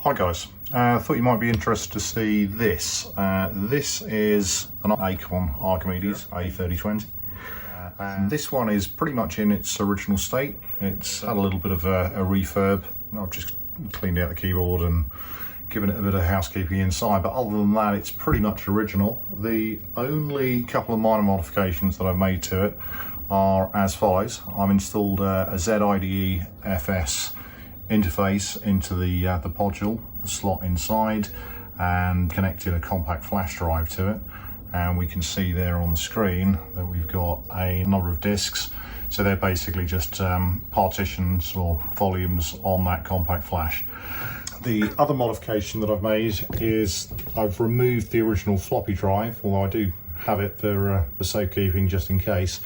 Hi guys, I thought you might be interested to see this. This is an Acorn Archimedes A3020. This one is pretty much in its original state. It's had a little bit of a refurb. I've just cleaned out the keyboard and given it a bit of housekeeping inside, but other than that it's pretty much original. The only couple of minor modifications that I've made to it are as follows. I've installed a ZIDEFS interface into the module, the slot inside, and connected a compact flash drive to it. And we can see there on the screen that we've got a number of discs. So they're basically just partitions or volumes on that compact flash. The other modification that I've made is I've removed the original floppy drive, although I do have it for safekeeping just in case,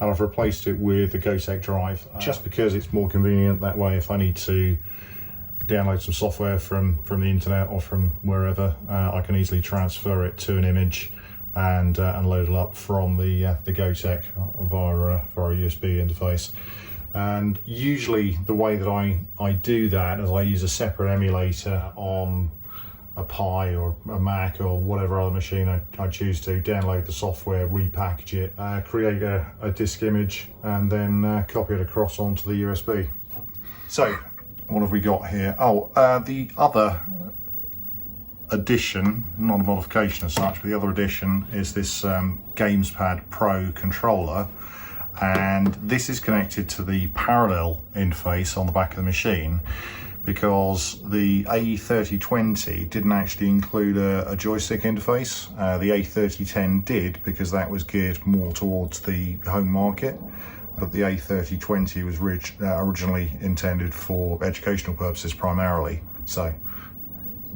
and I've replaced it with a Gotek drive, just because it's more convenient that way. If I need to download some software from the internet or from wherever, I can easily transfer it to an image and load it up from the Gotek via a USB interface. And usually the way that I do that is I use a separate emulator on a Pi or a Mac or whatever other machine I choose to, download the software, repackage it, create a disk image, and then copy it across onto the USB. So what have we got here? Oh, the other addition, not a modification as such, but the other addition is this GamesPro Controller. And this is connected to the parallel interface on the back of the machine, because the A3020 didn't actually include a joystick interface. The A3010 did, because that was geared more towards the home market, but the A3020 was originally intended for educational purposes primarily, so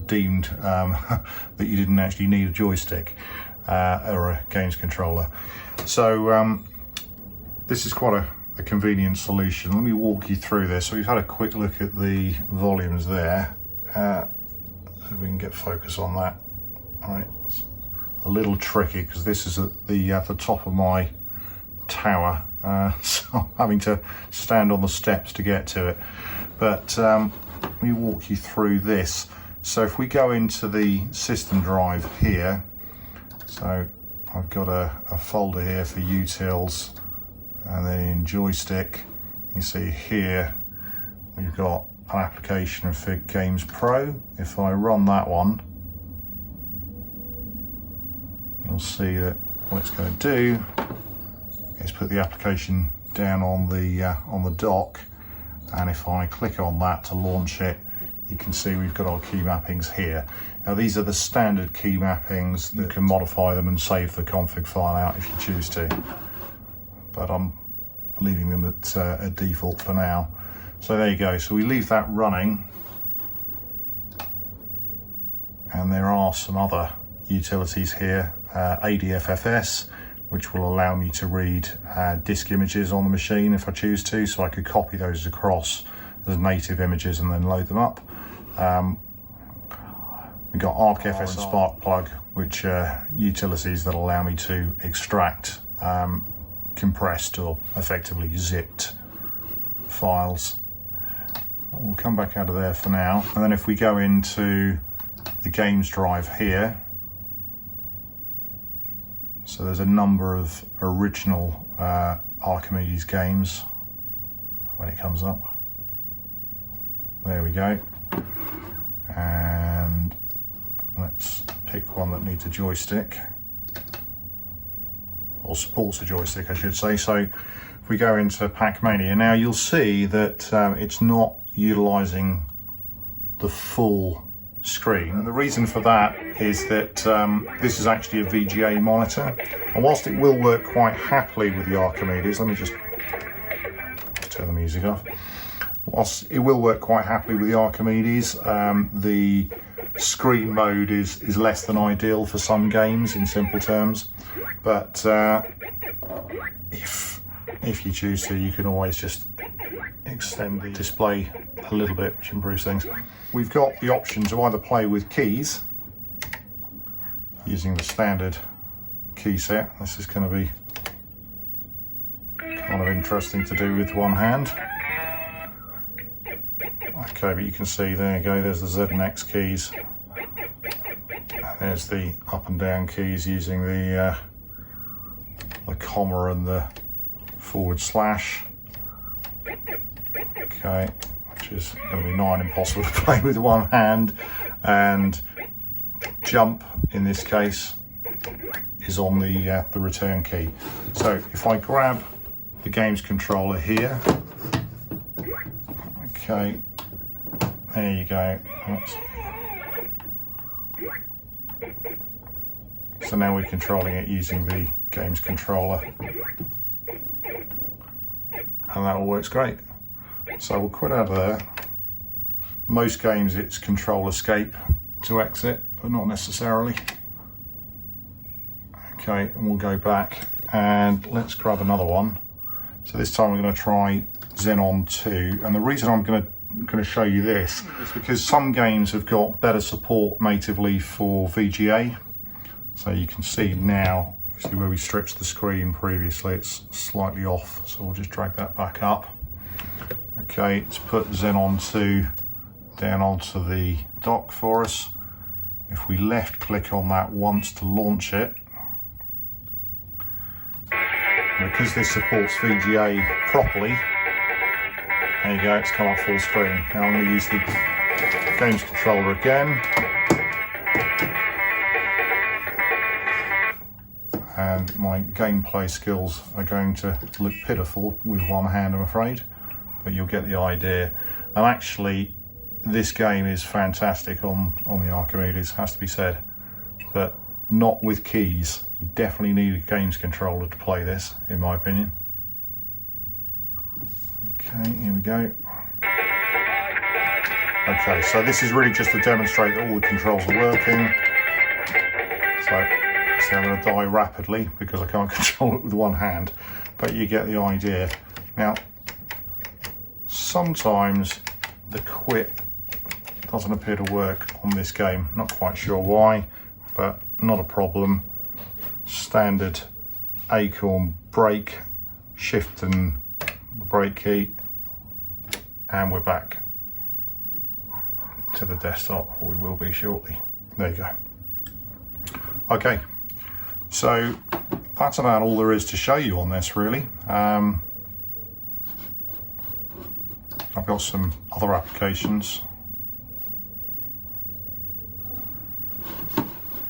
deemed that you didn't actually need a joystick or a games controller. So this is quite a convenient solution. Let me walk you through this. So we've had a quick look at the volumes there. So we can get focus on that. All right, it's a little tricky because this is at the top of my tower, so I'm having to stand on the steps to get to it. But let me walk you through this. So if we go into the system drive here, so I've got a folder here for utils. And then in joystick, you see here, we've got an application for GamesPro. If I run that one, you'll see that what it's going to do is put the application down on the dock. And if I click on that to launch it, you can see we've got our key mappings here. Now these are the standard key mappings. You can modify them and save the config file out if you choose to, but I'm leaving them at a default for now. So there you go. So we leave that running, and there are some other utilities here. ADFFS, which will allow me to read disk images on the machine if I choose to, so I could copy those across as native images and then load them up. We've got ArcFS and Sparkplug, which are utilities that allow me to extract compressed or effectively zipped files. We'll come back out of there for now. And then if we go into the games drive here, so there's a number of original Archimedes games when it comes up. There we go. And let's pick one that needs a joystick, or supports a joystick, I should say. So if we go into Pacmania, now you'll see that it's not utilizing the full screen. And the reason for that is that this is actually a VGA monitor. And whilst it will work quite happily with the Archimedes, let me just turn the music off. Whilst it will work quite happily with the Archimedes, the screen mode is less than ideal for some games in simple terms. But if you choose to, you can always just extend the display a little bit, which improves things. We've got the option to either play with keys using the standard key set. This is going to be kind of interesting to do with one hand. Okay, but you can see, there you go, there's the Z and X keys. There's the up and down keys using the comma and the /. Okay, which is going to be nigh impossible to play with one hand. And jump, in this case, is on the return key. So if I grab the games controller here, okay, there you go. Oops. So now we're controlling it using the games controller, and that all works great. So we'll quit out of there. Most games it's control escape to exit, but not necessarily. Okay, and we'll go back and let's grab another one. So this time we're going to try Xenon 2, and the reason I'm going to show you this is because some games have got better support natively for VGA. So you can see now, obviously where we stretched the screen previously, it's slightly off, so we'll just drag that back up. Okay, let's put Xenon 2 down onto the dock for us. If we left click on that once to launch it, because this supports VGA properly, there you go, it's come up full screen. Now I'm going to use the games controller again. And my gameplay skills are going to look pitiful with one hand, I'm afraid, but you'll get the idea. And actually, this game is fantastic on the Archimedes, has to be said, but not with keys. You definitely need a games controller to play this, in my opinion. Okay, here we go. Okay, so this is really just to demonstrate that all the controls are working. So I'm going to die rapidly because I can't control it with one hand, but you get the idea. Now, sometimes the quit doesn't appear to work on this game. Not quite sure why, but not a problem. Standard Acorn brake, shift and the brake key, and we're back to the desktop, or we will be shortly. There you go. Okay, so that's about all there is to show you on this, really. I've got some other applications.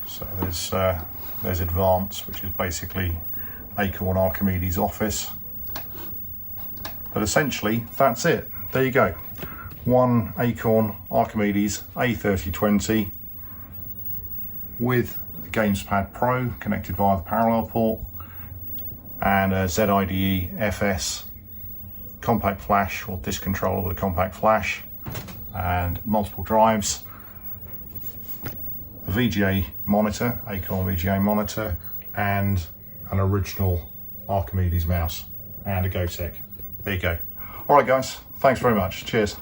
So there's Advanced, which is basically Acorn Archimedes Office. But essentially, that's it. There you go. One Acorn Archimedes A3020 with the GamesPad Pro connected via the parallel port, and a ZIDEFS compact flash or disk controller with a compact flash, and multiple drives, a VGA monitor, Acorn VGA monitor, and an original Archimedes mouse, and a Gotek. There you go. All right, guys, thanks very much. Cheers.